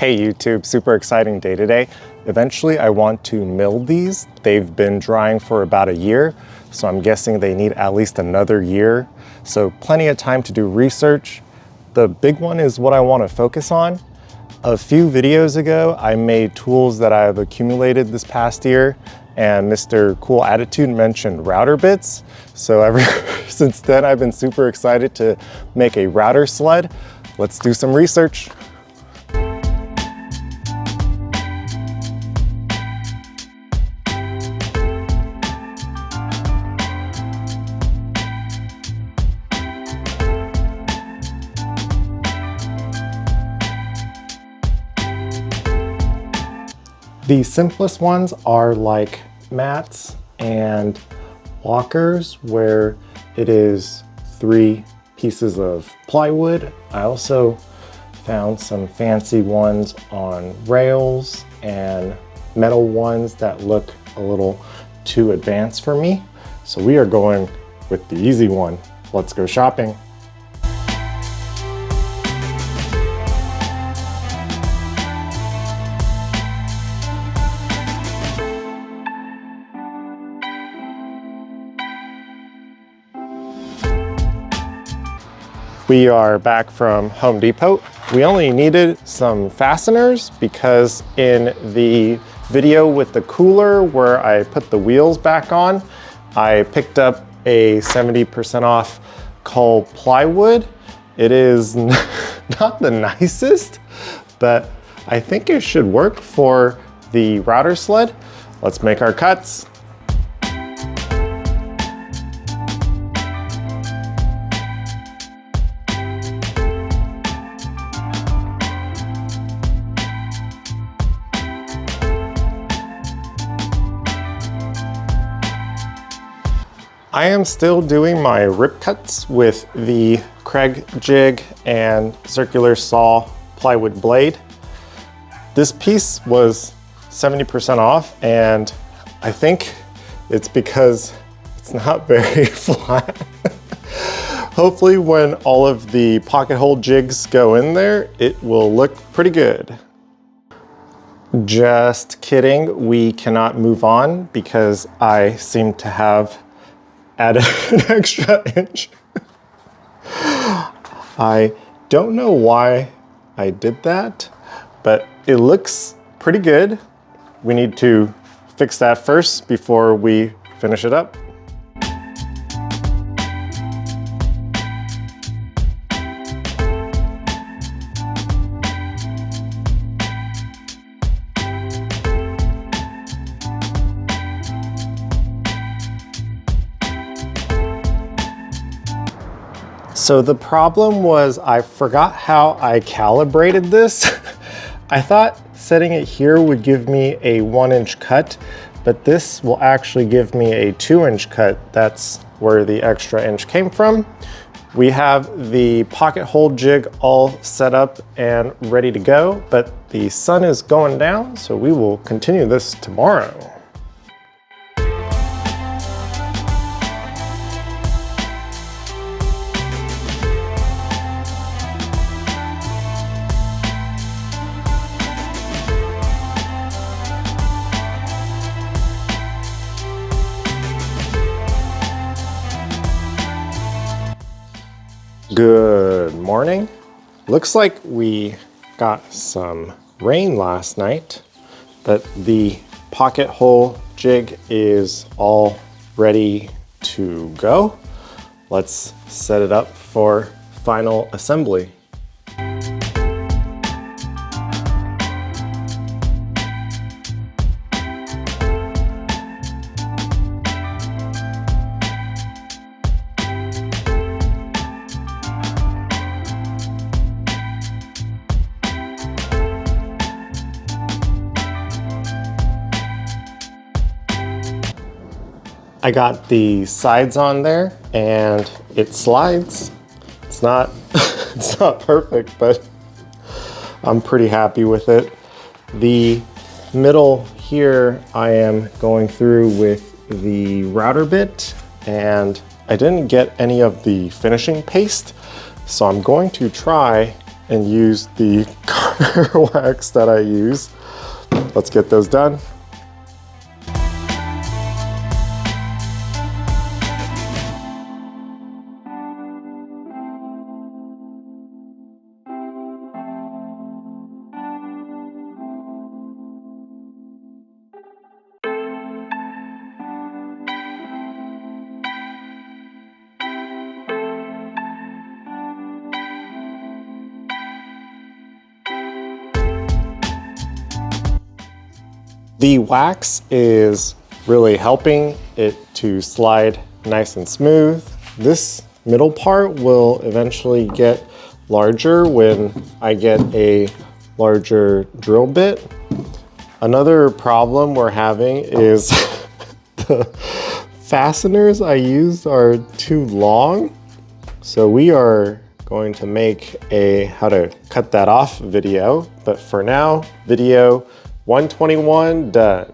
Hey YouTube, super exciting day today. Eventually I want to mill these. They've been drying for about a year, so I'm guessing they need at least another year. So plenty of time to do research. The big one is what I want to focus on. A few videos ago, I made tools that I've accumulated this past year, and Mr. Cool Attitude mentioned router bits. So ever since then, I've been super excited to make a router sled. Let's do some research. The simplest ones are like mats and walkers, where it is 3 pieces of plywood. I also found some fancy ones on rails and metal ones that look a little too advanced for me. So we are going with the easy one. Let's go shopping. We are back from Home Depot. We only needed some fasteners because in the video with the cooler where I put the wheels back on, I picked up a 70% off Cull plywood. It is not the nicest, but I think it should work for the router sled. Let's make our cuts. I am still doing my rip cuts with the Kreg jig and circular saw plywood blade. This piece was 70% off, and I think it's because it's not very flat. Hopefully when all of the pocket hole jigs go in there, it will look pretty good. Just kidding, we cannot move on because I seem to have added an extra inch. I don't know why I did that, but it looks pretty good. We need to fix that first before we finish it up. So the problem was I forgot how I calibrated this. I thought setting it here would give me a 1-inch cut, but this will actually give me a 2-inch cut. That's where the extra inch came from. We have the pocket hole jig all set up and ready to go, but the sun is going down, so we will continue this tomorrow. Good morning. Looks like we got some rain last night, but the pocket hole jig is all ready to go. Let's set it up for final assembly. I got the sides on there and it slides. It's not, it's not perfect, but I'm pretty happy with it. The middle here, I am going through with the router bit, and I didn't get any of the finishing paste. So I'm going to try and use the wax that I use. Let's get those done. The wax is really helping it to slide nice and smooth. This middle part will eventually get larger when I get a larger drill bit. Another problem we're having is the fasteners I used are too long. So we are going to make a how to cut that off video, but for now, video 121 done.